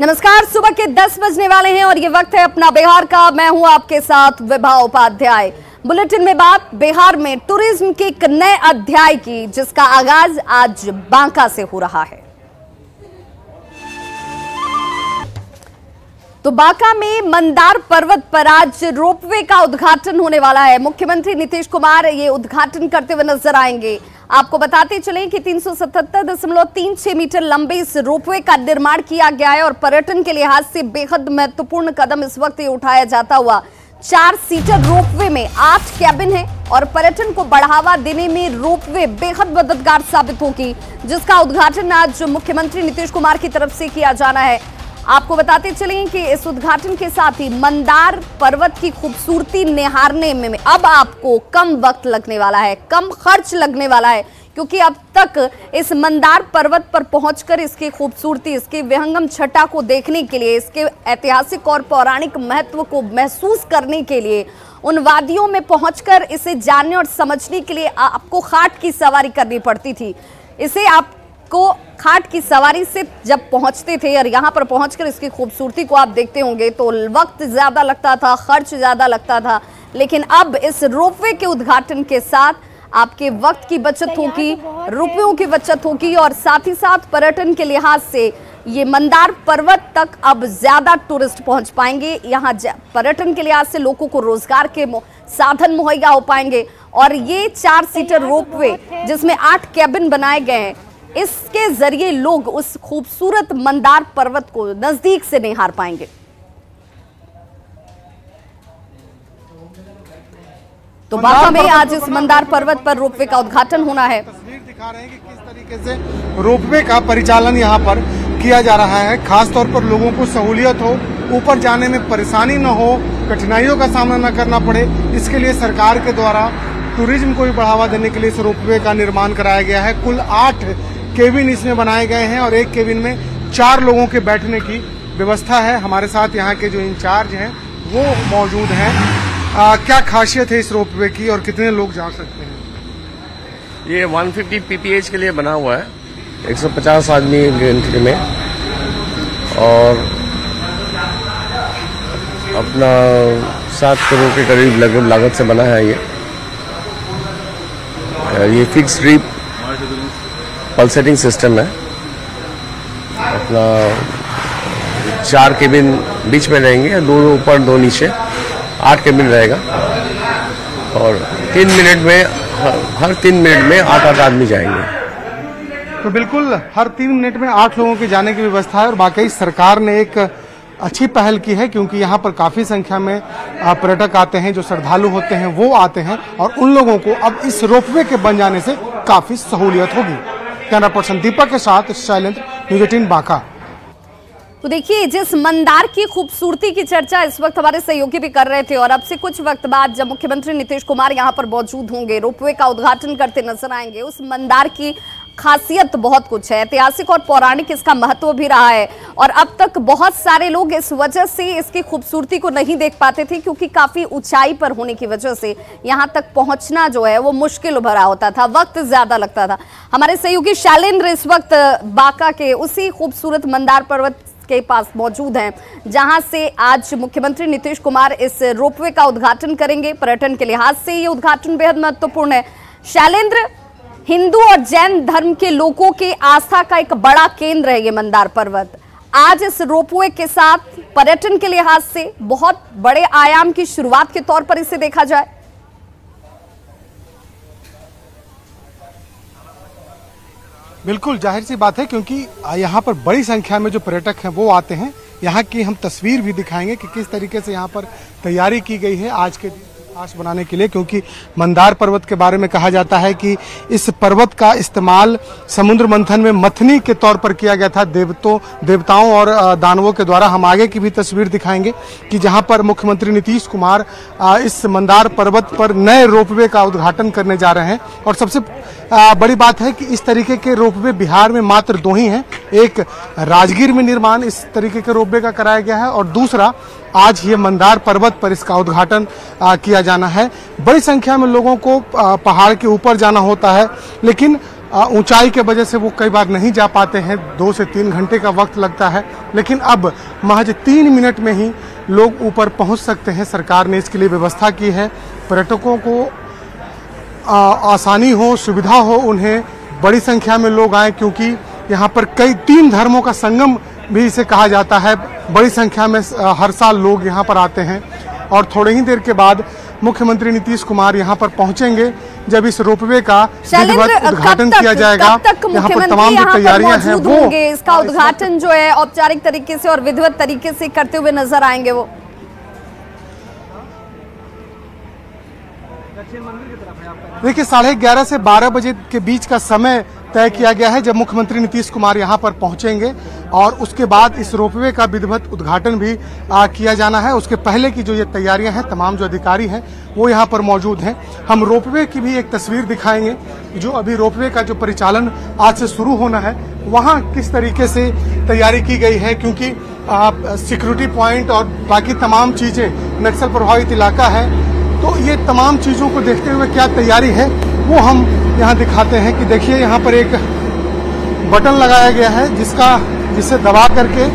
नमस्कार, सुबह के 10 बजने वाले हैं और ये वक्त है अपना बिहार का। मैं हूं आपके साथ विभा उपाध्याय। बुलेटिन में बात बिहार में टूरिज्म के एक नए अध्याय की, जिसका आगाज आज बांका से हो रहा है। तो बांका में मंदार पर्वत पर आज रोपवे का उद्घाटन होने वाला है। मुख्यमंत्री नीतीश कुमार ये उद्घाटन करते हुए नजर आएंगे। आपको बताते चलें कि 377.36 मीटर लंबे इस रोपवे का निर्माण किया गया है और पर्यटन के लिहाज से बेहद महत्वपूर्ण कदम इस वक्त ये उठाया जाता हुआ। 4 सीटर रोपवे में 8 कैबिन है और पर्यटन को बढ़ावा देने में रोपवे बेहद मददगार साबित होगी, जिसका उद्घाटन आज मुख्यमंत्री नीतीश कुमार की तरफ से किया जाना है। आपको बताते चलें कि इस उद्घाटन के साथ ही मंदार पर्वत की खूबसूरती निहारने में अब आपको कम वक्त लगने वाला है, कम खर्च लगने वाला है, क्योंकि अब तक इस मंदार पर्वत पर पहुंचकर इसकी खूबसूरती, इसकी विहंगम छटा को देखने के लिए, इसके ऐतिहासिक और पौराणिक महत्व को महसूस करने के लिए, उन वादियों में पहुंचकर इसे जानने और समझने के लिए आपको खाट की सवारी करनी पड़ती थी। इसे आपको खाट की सवारी से जब पहुंचते थे और यहाँ पर पहुंचकर इसकी खूबसूरती को आप देखते होंगे तो वक्त ज्यादा लगता था, खर्च ज्यादा लगता था, लेकिन अब इस रोपवे के उद्घाटन के साथ आपके वक्त की बचत होगी, रुपयों की बचत होगी और साथ ही साथ पर्यटन के लिहाज से ये मंदार पर्वत तक अब ज्यादा टूरिस्ट पहुंच पाएंगे। यहाँ पर्यटन के लिहाज से लोगों को रोजगार के साधन मुहैया हो पाएंगे और ये 4 सीटर रोपवे जिसमें 8 कैबिन बनाए गए हैं, इसके जरिए लोग उस खूबसूरत मंदार पर्वत को नजदीक से निहार पाएंगे। तो बांका में आज इस मंदार पर्वत पर रोपवे का उद्घाटन होना है। तस्वीर दिखा रहे हैं कि किस तरीके से रोपवे का परिचालन यहाँ पर किया जा रहा है। खास तौर पर लोगों को सहूलियत हो, ऊपर जाने में परेशानी न हो, कठिनाइयों का सामना न करना पड़े, इसके लिए सरकार के द्वारा टूरिज्म को भी बढ़ावा देने के लिए इस रोपवे का निर्माण कराया गया है। कुल 8 केबिन इसमें बनाए गए हैं और एक केबिन में 4 लोगों के बैठने की व्यवस्था है। हमारे साथ यहाँ के जो इंचार्ज हैं वो मौजूद हैं। क्या खासियत है इस रोपवे की और कितने लोग जा सकते हैं? ये 150 PPH के लिए बना हुआ है, 150 आदमी एंट्री में, और अपना 7 करोड़ के करीब लगभग लागत से बना है। ये फिक्स ड्रिप पल्सेटिंग सिस्टम है। अपना 4 केबिन बीच में रहेंगे, 2 ऊपर 2 नीचे, 8 केबिन रहेगा और 3 मिनट में हर 3 मिनट में 8 आदमी जाएंगे। तो बिल्कुल हर 3 मिनट में 8 लोगों के जाने की व्यवस्था है और वाकई सरकार ने एक अच्छी पहल की है, क्योंकि यहाँ पर काफी संख्या में पर्यटक आते हैं, जो श्रद्धालु होते हैं वो आते हैं और उन लोगों को अब इस रोपवे के बन जाने से काफी सहूलियत होगी। कैमरा पर्सन दीपक के साथ शैलेंद्र, न्यूज़ 18 बांका। तो देखिए, जिस मंदार की खूबसूरती की चर्चा इस वक्त हमारे सहयोगी भी कर रहे थे और अब से कुछ वक्त बाद जब मुख्यमंत्री नीतीश कुमार यहाँ पर मौजूद होंगे, रोपवे का उद्घाटन करते नजर आएंगे, उस मंदार की खासियत बहुत कुछ है, ऐतिहासिक और पौराणिक इसका महत्व भी रहा है और अब तक बहुत सारे लोग इस वजह से इसकी खूबसूरती को नहीं देख पाते थे, क्योंकि काफी ऊंचाई पर होने की वजह से यहाँ तक पहुंचना जो है वो मुश्किल भरा होता था, वक्त ज्यादा लगता था। हमारे सहयोगी शैलेंद्र इस वक्त बांका के उसी खूबसूरत मंदार पर्वत के पास मौजूद हैं, जहां से आज मुख्यमंत्री नीतीश कुमार इस रोपवे का उद्घाटन करेंगे। पर्यटन के लिहाज से ये उद्घाटन बेहद महत्वपूर्ण है। शैलेंद्र, हिंदू और जैन धर्म के लोगों के आस्था का एक बड़ा केंद्र है ये मंदार पर्वत। आज इस रोपवे के साथ पर्यटन के लिहाज से बहुत बड़े आयाम की शुरुआत के तौर पर इसे देखा जाए। बिल्कुल जाहिर सी बात है, क्योंकि यहाँ पर बड़ी संख्या में जो पर्यटक हैं वो आते हैं। यहाँ की हम तस्वीर भी दिखाएंगे कि किस तरीके से यहाँ पर तैयारी की गई है आज के खास बनाने के लिए, क्योंकि मंदार पर्वत के बारे में कहा जाता है कि इस पर्वत का इस्तेमाल समुद्र मंथन में मथनी के तौर पर किया गया था देवताओं और दानवों के द्वारा। हम आगे की भी तस्वीर दिखाएंगे कि जहां पर मुख्यमंत्री नीतीश कुमार इस मंदार पर्वत पर नए रोपवे का उद्घाटन करने जा रहे हैं और सबसे बड़ी बात है कि इस तरीके के रोपवे बिहार में मात्र 2 ही हैं। एक राजगीर में निर्माण इस तरीके के रोपवे का कराया गया है और दूसरा आज ये मंदार पर्वत पर इसका उद्घाटन किया जाना है। बड़ी संख्या में लोगों को पहाड़ के ऊपर जाना होता है, लेकिन ऊंचाई के वजह से वो कई बार नहीं जा पाते हैं, 2 से 3 घंटे का वक्त लगता है, लेकिन अब महज 3 मिनट में ही लोग ऊपर पहुंच सकते हैं। सरकार ने इसके लिए व्यवस्था की है, पर्यटकों को आसानी हो, सुविधा हो, उन्हें बड़ी संख्या में लोग आए, क्योंकि यहाँ पर कई 3 धर्मों का संगम भी इसे कहा जाता है। बड़ी संख्या में हर साल लोग यहाँ पर आते हैं और थोड़े ही देर के बाद मुख्यमंत्री नीतीश कुमार यहाँ पर पहुंचेंगे, जब इस रोपवे का विधिवत उद्घाटन किया जाएगा। यहाँ पर तमाम जो तैयारियां हैं वो इसका उद्घाटन जो है औपचारिक तरीके से और विधिवत तरीके से करते हुए नजर आएंगे। वो देखिए 11:30 से 12 बजे के बीच का समय तय किया गया है, जब मुख्यमंत्री नीतीश कुमार यहां पर पहुंचेंगे और उसके बाद इस रोपवे का विधिवत उद्घाटन भी किया जाना है। उसके पहले की जो ये तैयारियां हैं, तमाम जो अधिकारी हैं वो यहां पर मौजूद हैं। हम रोपवे की भी एक तस्वीर दिखाएंगे, जो अभी रोपवे का जो परिचालन आज से शुरू होना है वहां किस तरीके से तैयारी की गई है, क्योंकि सिक्योरिटी पॉइंट और बाकी तमाम चीजें, नक्सल प्रभावित इलाका है, तो ये तमाम चीजों को देखते हुए क्या तैयारी है वो हम यहाँ दिखाते हैं। कि देखिए यहाँ पर एक बटन लगाया गया है जिसे दबा करके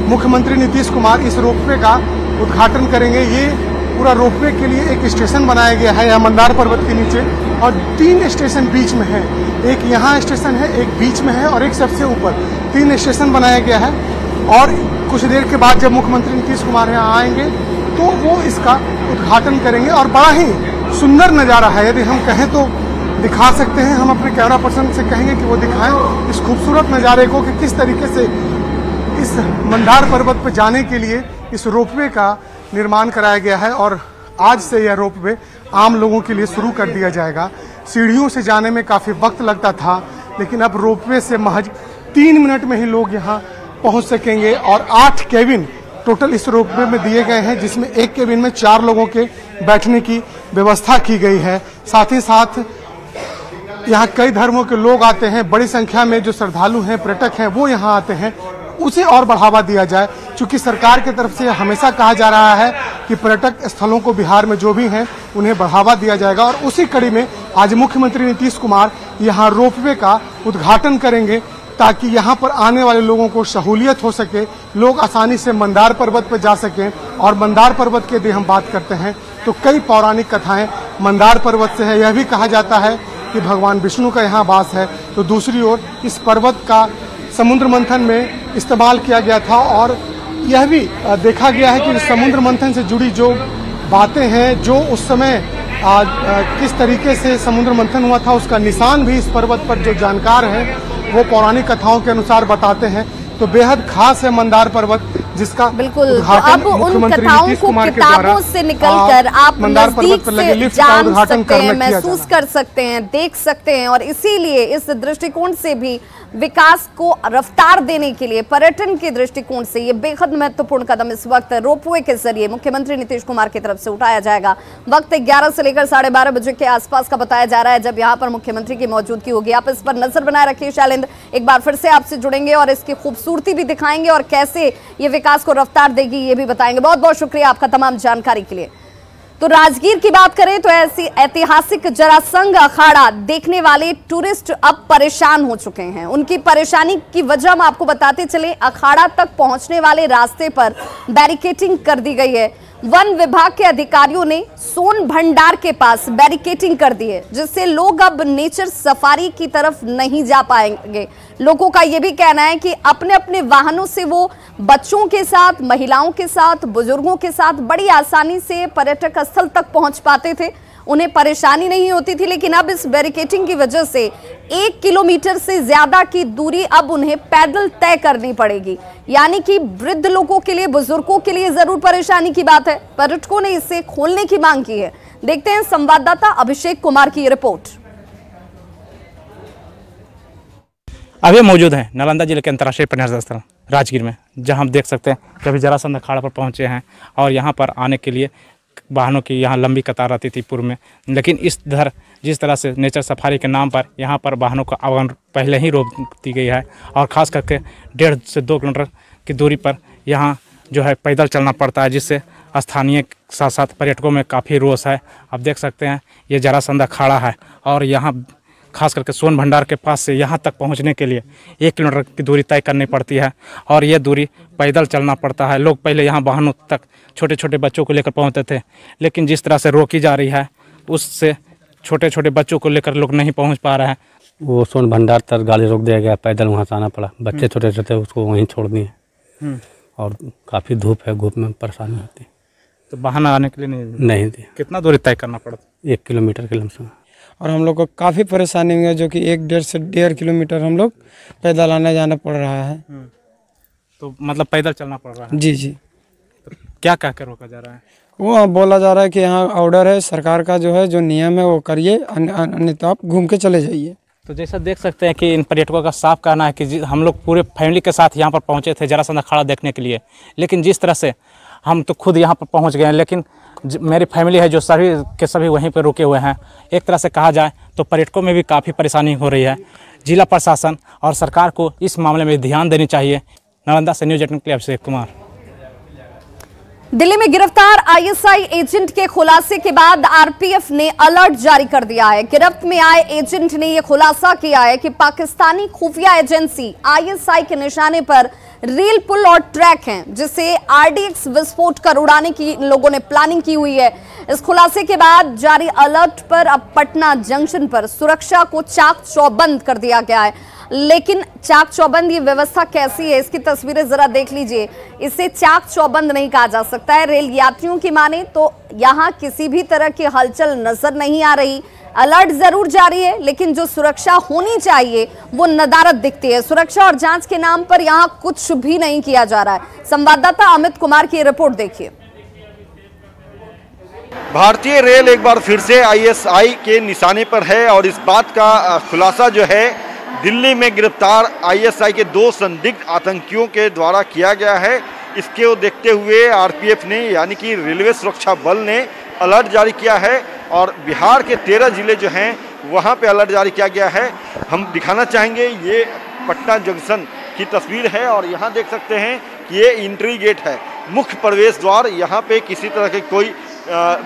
मुख्यमंत्री नीतीश कुमार इस रोपवे का उद्घाटन करेंगे। ये पूरा रोपवे के लिए एक स्टेशन बनाया गया है यहाँ मंदार पर्वत के नीचे, और 3 स्टेशन बीच में है। एक यहाँ स्टेशन है, एक बीच में है और एक सबसे ऊपर। 3 स्टेशन बनाया गया है और कुछ देर के बाद जब मुख्यमंत्री नीतीश कुमार यहाँ आएंगे तो वो इसका उद्घाटन करेंगे। और बड़ा ही सुंदर नज़ारा है, यदि हम कहें तो दिखा सकते हैं। हम अपने कैमरा पर्सन से कहेंगे कि वो दिखाएं इस खूबसूरत नज़ारे को, कि किस तरीके से इस मंदार पर्वत पर जाने के लिए इस रोपवे का निर्माण कराया गया है। और आज से यह रोपवे आम लोगों के लिए शुरू कर दिया जाएगा। सीढ़ियों से जाने में काफ़ी वक्त लगता था, लेकिन अब रोपवे से महज 3 मिनट में ही लोग यहाँ पहुँच सकेंगे। और 8 केबिन टोटल इस रोपवे में दिए गए हैं, जिसमें एक केबिन में 4 लोगों के बैठने की व्यवस्था की गई है। साथ ही साथ यहाँ कई धर्मों के लोग आते हैं, बड़ी संख्या में जो श्रद्धालु हैं, पर्यटक हैं, वो यहाँ आते हैं। उसे और बढ़ावा दिया जाए, क्योंकि सरकार की तरफ से हमेशा कहा जा रहा है कि पर्यटक स्थलों को बिहार में जो भी हैं उन्हें बढ़ावा दिया जाएगा। और उसी कड़ी में आज मुख्यमंत्री नीतीश कुमार यहाँ रोपवे का उद्घाटन करेंगे, ताकि यहाँ पर आने वाले लोगों को सहूलियत हो सके, लोग आसानी से मंदार पर्वत पर जा सकें। और मंदार पर्वत की यदि हम बात करते हैं तो कई पौराणिक कथाएं मंदार पर्वत से है। यह भी कहा जाता है कि भगवान विष्णु का यहाँ वास है। तो दूसरी ओर इस पर्वत का समुद्र मंथन में इस्तेमाल किया गया था, और यह भी देखा गया है कि समुद्र मंथन से जुड़ी जो बातें हैं, जो उस समय किस तरीके से समुद्र मंथन हुआ था, उसका निशान भी इस पर्वत पर जो जानकार हैं वो पौराणिक कथाओं के अनुसार बताते हैं। तो बेहद खास है मंदार पर्वत, जिसका बिल्कुल अब उन कथाओं को किताबों से निकलकर आप नजदीक से जान सकते हैं, महसूस कर सकते हैं, देख सकते हैं। और इसीलिए इस दृष्टिकोण से भी विकास को रफ्तार देने के लिए, पर्यटन के दृष्टिकोण से ये बेहद महत्वपूर्ण कदम इस वक्त रोपवे के जरिए मुख्यमंत्री नीतीश कुमार की तरफ से उठाया जाएगा। वक्त 11 से लेकर 12:30 बजे के आसपास का बताया जा रहा है, जब यहाँ पर मुख्यमंत्री की मौजूदगी होगी। आप इस पर नजर बनाए रखिए। शैलेंद्र, एक बार फिर से आपसे जुड़ेंगे और इसकी खूबसूरती भी दिखाएंगे और कैसे ये विकास को रफ्तार देगी ये भी बताएंगे। बहुत बहुत शुक्रिया आपका तमाम जानकारी के लिए। तो राजगीर की बात करें तो ऐसी ऐतिहासिक जरासंध अखाड़ा देखने वाले टूरिस्ट अब परेशान हो चुके हैं। उनकी परेशानी की वजह हम आपको बताते चले, अखाड़ा तक पहुंचने वाले रास्ते पर बैरिकेडिंग कर दी गई है। वन विभाग के अधिकारियों ने सोन भंडार के पास बैरिकेडिंग कर दी है, जिससे लोग अब नेचर सफारी की तरफ नहीं जा पाएंगे। लोगों का यह भी कहना है कि अपने अपने वाहनों से वो बच्चों के साथ, महिलाओं के साथ, बुजुर्गों के साथ बड़ी आसानी से पर्यटक स्थल तक पहुंच पाते थे, उन्हें परेशानी नहीं होती थी। लेकिन अब इस बैरिकेडिंग की वजह से 1 किलोमीटर से ज्यादा की दूरी अब उन्हें पैदल तय करनी पड़ेगी। यानी कि वृद्ध लोगों के लिए, बुजुर्गों के लिए जरूर परेशानी की बात है। पर्यटकों ने इसे खोलने की मांग की है। देखते हैं संवाददाता अभिषेक कुमार की रिपोर्ट। अभी मौजूद हैं नालंदा जिले के अंतर्राष्ट्रीय पर्यटन स्थल राजगीर में, जहां हम देख सकते हैं कि अभी जरासंध अखाड़ा पर पहुंचे हैं। और यहां पर आने के लिए वाहनों की यहाँ लंबी कतार रहती थी पूर्व में, लेकिन इस इधर जिस तरह से नेचर सफारी के नाम पर यहाँ पर वाहनों का आवागमन पहले ही रोक दी गई है। और ख़ास करके 1.5 से 2 किलोमीटर की दूरी पर यहाँ जो है पैदल चलना पड़ता है, जिससे स्थानीय साथ साथ पर्यटकों में काफ़ी रोष है। आप देख सकते हैं ये जरासंध अखाड़ा है और यहाँ खास करके सोन भंडार के पास से यहाँ तक पहुँचने के लिए 1 किलोमीटर की दूरी तय करनी पड़ती है और ये दूरी पैदल चलना पड़ता है। लोग पहले यहाँ वाहनों तक छोटे छोटे बच्चों को लेकर पहुँचते थे, लेकिन जिस तरह से रोकी जा रही है उससे छोटे छोटे बच्चों को लेकर लोग नहीं पहुँच पा रहे हैं। वो सोन भंडार तक गाड़ी रोक दिया गया, पैदल वहाँ से आना पड़ा। बच्चे छोटे छोटे उसको वहीं छोड़ दिए और काफ़ी धूप है, धूप में परेशानी होती है, तो वाहन आने के लिए नहीं दिया। कितना दूरी तय करना पड़ता? 1 किलोमीटर के लमसम। और हम लोग को काफ़ी परेशानी हुई है, जो कि 1 से 1.5 किलोमीटर हम लोग पैदल आने जाना पड़ रहा है। तो मतलब पैदल चलना पड़ रहा है? जी जी। तो क्या क्या कर रोका जा रहा है? वो बोला जा रहा है कि यहाँ ऑर्डर है सरकार का, जो है जो नियम है वो करिए, अन्यथा आप घूम के चले जाइए। तो जैसा देख सकते हैं कि इन पर्यटकों का साफ कहना है कि हम लोग पूरे फैमिली के साथ यहाँ पर पहुँचे थे जरासंध अखाड़ा देखने के लिए, लेकिन जिस तरह से हम तो खुद यहाँ पर पहुँच गए हैं, लेकिन मेरी फैमिली है जो सभी के सभी वहीं पर रुके हुए हैं। एक तरह से कहा जाए तो पर्यटकों में भी काफ़ी परेशानी हो रही है। जिला प्रशासन और सरकार को इस मामले में ध्यान देनी चाहिए। नालंदा से न्यूज़ 18 के लिए अभिषेक कुमार। दिल्ली में गिरफ्तार आईएसआई एजेंट के खुलासे के बाद आरपीएफ ने अलर्ट जारी कर दिया है। गिरफ्त में आए एजेंट ने यह खुलासा किया है कि पाकिस्तानी खुफिया एजेंसी आईएसआई के निशाने पर रेल पुल और ट्रैक हैं, जिसे आरडीएक्स विस्फोट कर उड़ाने की लोगों ने प्लानिंग की हुई है। इस खुलासे के बाद जारी अलर्ट पर अब पटना जंक्शन पर सुरक्षा को चाक चौबंद कर दिया गया है। लेकिन चाक चौबंद ये व्यवस्था कैसी है, इसकी तस्वीरें जरा देख लीजिए। इसे चाक चौबंद नहीं कहा जा सकता है। रेल यात्रियों की माने तो यहाँ किसी भी तरह की हलचल नजर नहीं आ रही। अलर्ट जरूर जारी है, लेकिन जो सुरक्षा होनी चाहिए वो नदारद दिखती है। सुरक्षा और जांच के नाम पर यहाँ कुछ भी नहीं किया जा रहा है। संवाददाता अमित कुमार की रिपोर्ट देखिए। भारतीय रेल एक बार फिर से आईएसआई के निशाने पर है और इस बात का खुलासा जो है दिल्ली में गिरफ्तार आईएसआई के 2 संदिग्ध आतंकियों के द्वारा किया गया है। इसके देखते हुए आरपीएफ ने यानी कि रेलवे सुरक्षा बल ने अलर्ट जारी किया है और बिहार के 13 जिले जो हैं वहां पे अलर्ट जारी किया गया है। हम दिखाना चाहेंगे, ये पटना जंक्शन की तस्वीर है और यहाँ देख सकते हैं कि ये एंट्री गेट है, मुख्य प्रवेश द्वार। यहाँ पे किसी तरह के कोई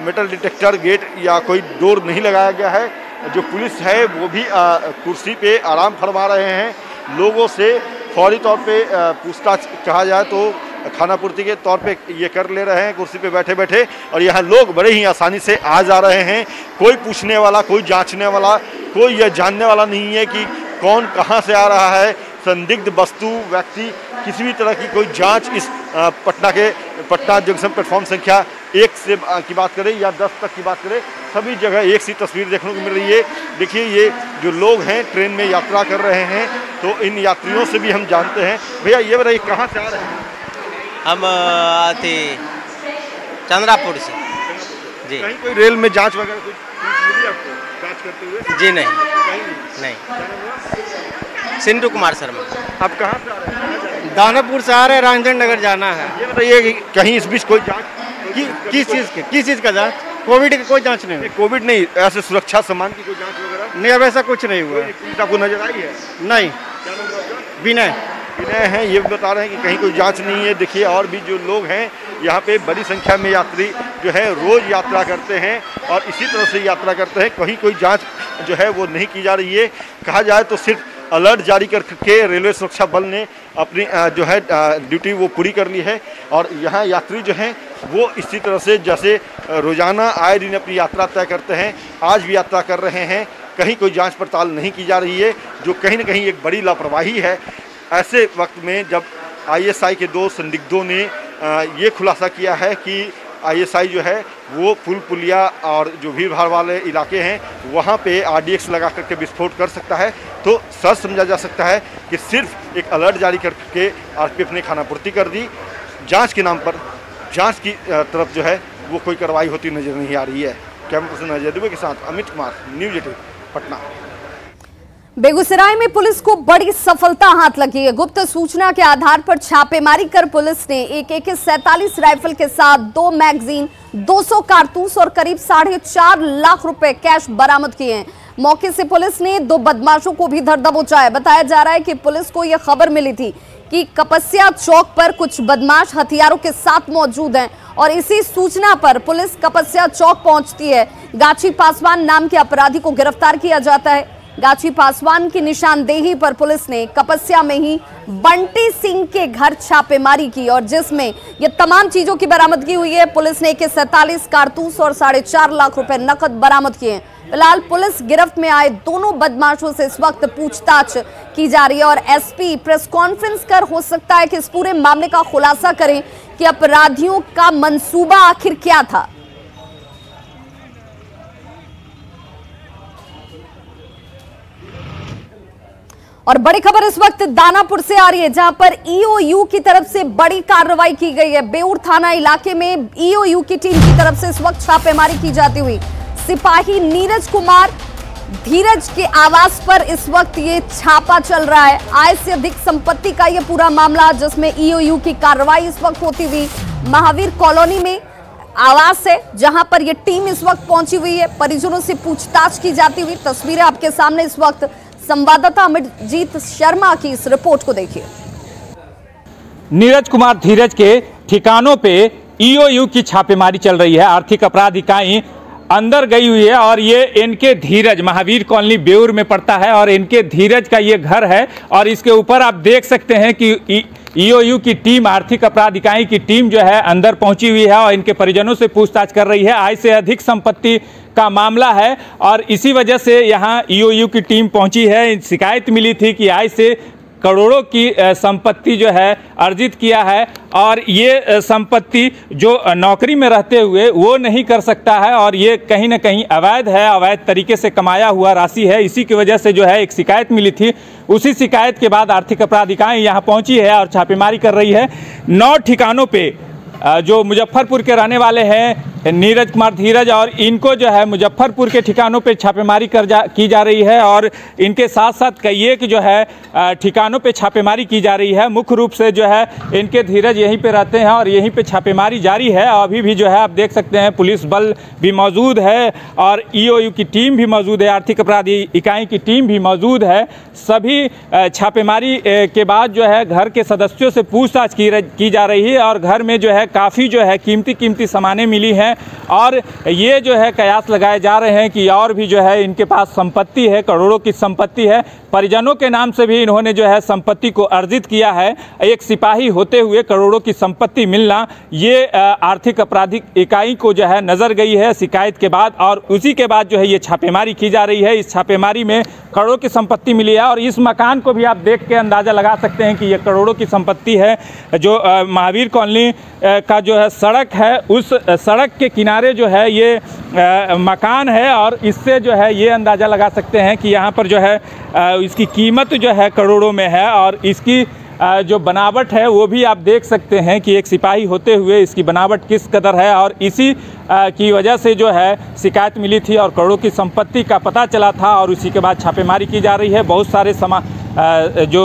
मेटल डिटेक्टर गेट या कोई डोर नहीं लगाया गया है। जो पुलिस है वो भी कुर्सी पे आराम फरमा रहे हैं। लोगों से फौरी तौर पे पूछताछ कहा जाए तो खानापूर्ति के तौर पे ये कर ले रहे हैं कुर्सी पे बैठे बैठे, और यहाँ लोग बड़े ही आसानी से आ जा रहे हैं। कोई पूछने वाला, कोई जांचने वाला, कोई यह जानने वाला नहीं है कि कौन कहाँ से आ रहा है। संदिग्ध वस्तु, व्यक्ति, किसी भी तरह की कोई जांच इस पटना जंक्शन प्लेटफॉर्म संख्या 1 से की बात करें या 10 तक की बात करें, सभी जगह एक सी तस्वीर देखने को मिल रही है। देखिए ये जो लोग हैं ट्रेन में यात्रा कर रहे हैं, तो इन यात्रियों से भी हम जानते हैं। भैया ये बताइए कहाँ से आ रहे हैं? हम चंद्रापुर से जी। कहीं कोई रेल में जांच वगैरह कुछ मिली आपको जांच करते हुए? जी नहीं, नहीं। सिंधु कुमार शर्मा। आप कहाँ से आ रहे हैं? दानापुर से आ रहे हैं, राजेंद्र नगर जाना है। ये बताइए कि कहीं इस बीच कोई जांच किस चीज़ का जांच? कोविड की कोई जांच नहीं हुई। कोविड नहीं, ऐसे सुरक्षा सामान की कोई जांच वगैरह नहीं, अब ऐसा कुछ नहीं हुआ। आपको नजर आई है? नहीं। विनय हैं, ये बता रहे हैं कि कहीं कोई जांच नहीं है। देखिए और भी जो लोग हैं यहाँ पे बड़ी संख्या में यात्री जो है रोज यात्रा करते हैं और इसी तरह से यात्रा करते हैं। कहीं कोई जांच जो है वो नहीं की जा रही है। कहा जाए तो सिर्फ अलर्ट जारी करके रेलवे सुरक्षा बल ने अपनी जो है ड्यूटी वो पूरी कर ली है और यहाँ यात्री जो हैं वो इसी तरह से जैसे रोजाना आए दिन अपनी यात्रा तय करते हैं, आज भी यात्रा कर रहे हैं। कहीं कोई जांच पड़ताल नहीं की जा रही है, जो कहीं ना कहीं एक बड़ी लापरवाही है। ऐसे वक्त में जब आईएसआई के 2 संदिग्धों ने ये खुलासा किया है कि आईएसआई जो है वो पुल पुलिया और जो भीड़ भाड़ वाले इलाके हैं वहाँ पे आरडीएक्स लगा करके विस्फोट कर सकता है, तो सच समझा जा सकता है कि सिर्फ एक अलर्ट जारी करके आरपीएफ ने खानापूर्ति कर दी। जांच के नाम पर जांच की तरफ जो है वो कोई कार्रवाई होती नजर नहीं आ रही है। कैमरा पर्सन अजय दुबे के साथ अमित कुमार, न्यूज़ 18 पटना। बेगूसराय में पुलिस को बड़ी सफलता हाथ लगी है। गुप्त सूचना के आधार पर छापेमारी कर पुलिस ने एक AK-47 राइफल के साथ 2 मैगजीन, 200 कारतूस और करीब 4.5 लाख रुपए कैश बरामद किए हैं। मौके से पुलिस ने 2 बदमाशों को भी धर दबोचा है। बताया जा रहा है कि पुलिस को यह खबर मिली थी कि कपस्या चौक पर कुछ बदमाश हथियारों के साथ मौजूद हैं और इसी सूचना पर पुलिस कपस्या चौक पहुंचती है। गाची पासवान नाम के अपराधी को गिरफ्तार किया जाता है। गाची पासवान की निशानदेही पर पुलिस ने कपस्या में ही बंटी सिंह के घर छापेमारी की और जिसमें ये तमाम चीजों की बरामदगी हुई है। पुलिस ने AK-47 कारतूस और 4.5 लाख रुपए नकद बरामद किए हैं। फिलहाल पुलिस गिरफ्त में आए दोनों बदमाशों से इस वक्त पूछताछ की जा रही है और एसपी प्रेस कॉन्फ्रेंस कर हो सकता है कि इस पूरे मामले का खुलासा करें कि अपराधियों का मंसूबा आखिर क्या था। और बड़ी खबर इस वक्त दानापुर से आ रही है, जहां पर ईओयू की तरफ से बड़ी कार्रवाई की गई है। बेउर थाना इलाके में ईओयू की टीम की तरफ से इस वक्त छापेमारी की जाती हुई सिपाही नीरज कुमार धीरज के आवास पर इस वक्त ये छापा चल रहा है। आय से अधिक संपत्ति का ये पूरा मामला, जिसमें ईओयू की कार्रवाई इस वक्त होती हुई महावीर कॉलोनी में आवास है, जहां पर ये टीम इस वक्त पहुंची हुई है। परिजनों से पूछताछ की जाती हुई तस्वीरें आपके सामने इस वक्त। संवाददाता अमितजीत शर्मा की इस रिपोर्ट को देखिए। नीरज कुमार धीरज के ठिकानों पे ईओयू की छापेमारी चल रही है। आर्थिक अपराध इकाई अंदर गई हुई है और ये इनके धीरज महावीर कॉलोनी बेउर में पड़ता है और इनके धीरज का ये घर है और इसके ऊपर आप देख सकते हैं कि ईओयू की टीम, आर्थिक अपराध इकाई की टीम जो है अंदर पहुंची हुई है और इनके परिजनों से पूछताछ कर रही है। आय से अधिक संपत्ति का मामला है और इसी वजह से यहाँ ईओयू की टीम पहुंची है। शिकायत मिली थी कि आय से करोड़ों की संपत्ति जो है अर्जित किया है और ये संपत्ति जो नौकरी में रहते हुए वो नहीं कर सकता है और ये कहीं ना कहीं अवैध है, अवैध तरीके से कमाया हुआ राशि है। इसी की वजह से जो है एक शिकायत मिली थी। उसी शिकायत के बाद आर्थिक अपराध इकाई यहाँ पहुँची है और छापेमारी कर रही है। 9 ठिकानों पे जो मुजफ्फरपुर के रहने वाले हैं नीरज कुमार धीरज और इनको जो है मुजफ्फरपुर के ठिकानों पे छापेमारी की जा रही है और इनके साथ साथ कई एक जो है ठिकानों पे छापेमारी की जा रही है। मुख्य रूप से जो है इनके धीरज यहीं पे रहते हैं और यहीं पे छापेमारी जारी है। अभी भी जो है आप देख सकते हैं पुलिस बल भी मौजूद है और ईओयू की टीम भी मौजूद है, आर्थिक अपराध इकाई की टीम भी मौजूद है। सभी छापेमारी के बाद जो है घर के सदस्यों से पूछताछ की जा रही है और घर में जो है काफ़ी जो है कीमती सामानें मिली हैं और ये जो है कयास लगाए जा रहे हैं कि और भी जो है इनके पास संपत्ति है, करोड़ों की संपत्ति है। परिजनों के नाम से भी इन्होंने जो है संपत्ति को अर्जित किया है। एक सिपाही होते हुए करोड़ों की संपत्ति मिलना ये आर्थिक आपराधिक इकाई को जो है नजर गई है शिकायत के बाद और उसी के बाद जो है ये छापेमारी की जा रही है। इस छापेमारी में करोड़ों की संपत्ति मिली है और इस मकान को भी आप देख के अंदाज़ा लगा सकते हैं कि ये करोड़ों की संपत्ति है। जो महावीर कॉलोनी का जो है सड़क है, उस सड़क के किनारे जो है ये मकान है और इससे जो है ये अंदाज़ा लगा सकते हैं कि यहाँ पर जो है इसकी कीमत जो है करोड़ों में है और इसकी जो बनावट है वो भी आप देख सकते हैं कि एक सिपाही होते हुए इसकी बनावट किस कदर है और इसी की वजह से जो है शिकायत मिली थी और करोड़ों की संपत्ति का पता चला था और उसी के बाद छापेमारी की जा रही है। बहुत सारे जो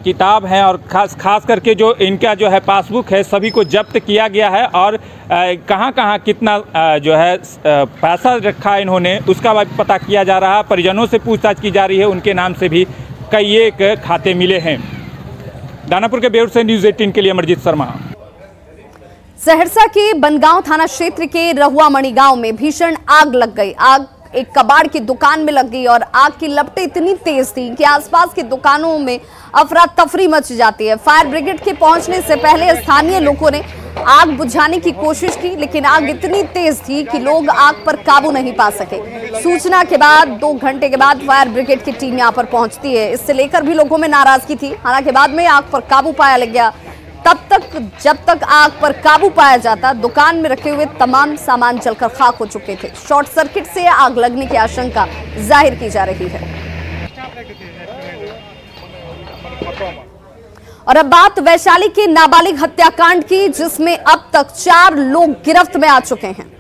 किताब हैं और खास करके जो इनका जो है पासबुक है सभी को जब्त किया गया है और कहाँ कितना जो है पैसा रखा इन्होंने उसका पता किया जा रहा है। परिजनों से पूछताछ की जा रही है, उनके नाम से भी कई एक खाते मिले हैं। दानापुर के बेउर से न्यूज़ 18 के लिए अमरजीत शर्मा। सहरसा के बनगांव थाना क्षेत्र के रहुआ मणि गांव में भीषण आग लग गई। आग एक कबाड़ की दुकान में लग गई और आग की लपटें इतनी तेज थी कि आसपास की दुकानों में अफरा तफरी मच जाती है। फायर ब्रिगेड के पहुंचने से पहले स्थानीय लोगों ने आग बुझाने की कोशिश की, लेकिन आग इतनी तेज थी कि लोग आग पर काबू नहीं पा सके। सूचना के बाद 2 घंटे के बाद फायर ब्रिगेड की टीम यहां पर पहुंचती है। इससे लेकर भी लोगों में नाराजगी थी। हालांकि बाद में आग पर काबू पाया लग गया। तब तक जब तक आग पर काबू पाया जाता, दुकान में रखे हुए तमाम सामान जलकर खाक हो चुके थे। शॉर्ट सर्किट से आग लगने की आशंका जाहिर की जा रही है। और अब बात वैशाली के नाबालिग हत्याकांड की, जिसमें अब तक 4 लोग गिरफ्त में आ चुके हैं।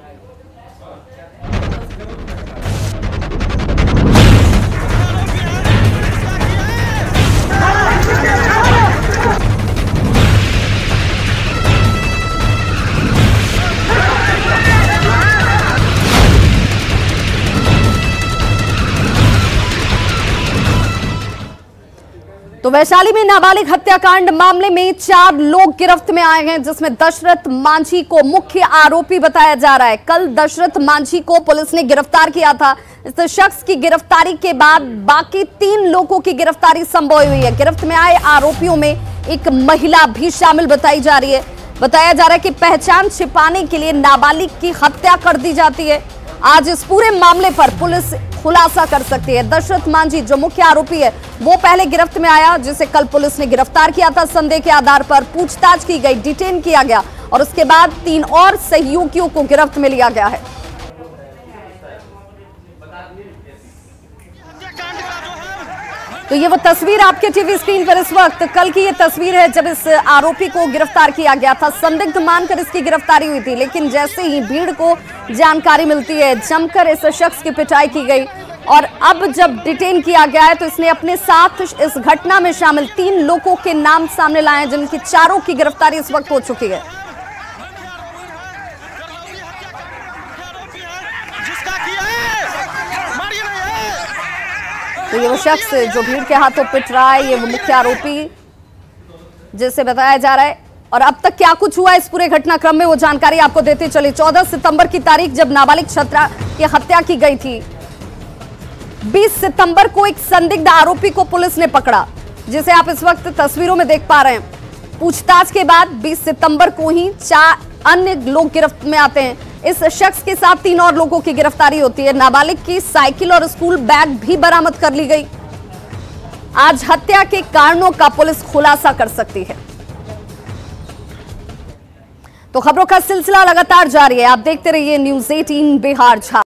तो वैशाली में नाबालिग हत्याकांड मामले में 4 लोग गिरफ्त में आए हैं, जिसमें दशरथ मांझी को मुख्य आरोपी बताया जा रहा है। कल दशरथ मांझी को पुलिस ने गिरफ्तार किया था। इस शख्स की गिरफ्तारी के बाद बाकी 3 लोगों की गिरफ्तारी संभव हुई है। गिरफ्त में आए आरोपियों में एक महिला भी शामिल बताई जा रही है। बताया जा रहा है कि पहचान छिपाने के लिए नाबालिग की हत्या कर दी जाती है। आज इस पूरे मामले पर पुलिस खुलासा कर सकती है। दशरथ मांझी जो मुख्य आरोपी है वो पहले गिरफ्त में आया, जिसे कल पुलिस ने गिरफ्तार किया था। संदेह के आधार पर पूछताछ की गई, डिटेन किया गया और उसके बाद 3 और सहयोगियों को गिरफ्त में लिया गया है। तो ये वो तस्वीर आपके टीवी स्क्रीन पर इस वक्त, कल की ये तस्वीर है जब इस आरोपी को गिरफ्तार किया गया था। संदिग्ध मानकर इसकी गिरफ्तारी हुई थी, लेकिन जैसे ही भीड़ को जानकारी मिलती है जमकर इस शख्स की पिटाई की गई और अब जब डिटेन किया गया है तो इसने अपने साथ इस घटना में शामिल 3 लोगों के नाम सामने लाए हैं, जिनकी चारों की गिरफ्तारी इस वक्त हो चुकी है। तो ये वो शख्स जो भीड़ के हाथों पिट रहा है, ये वो मुख्य आरोपी जिसे बताया जा रहा है। और अब तक क्या कुछ हुआ इस पूरे घटनाक्रम में वो जानकारी आपको देते चले। 14 सितंबर की तारीख जब नाबालिग छात्रा की हत्या की गई थी, 20 सितंबर को एक संदिग्ध आरोपी को पुलिस ने पकड़ा, जिसे आप इस वक्त तस्वीरों में देख पा रहे हैं। पूछताछ के बाद 20 सितंबर को ही 4 अन्य लोग गिरफ्त में आते हैं। इस शख्स के साथ 3 और लोगों की गिरफ्तारी होती है। नाबालिग की साइकिल और स्कूल बैग भी बरामद कर ली गई। आज हत्या के कारणों का पुलिस खुलासा कर सकती है। तो खबरों का सिलसिला लगातार जारी है। आप देखते रहिए न्यूज़ 18 बिहार झारखंड।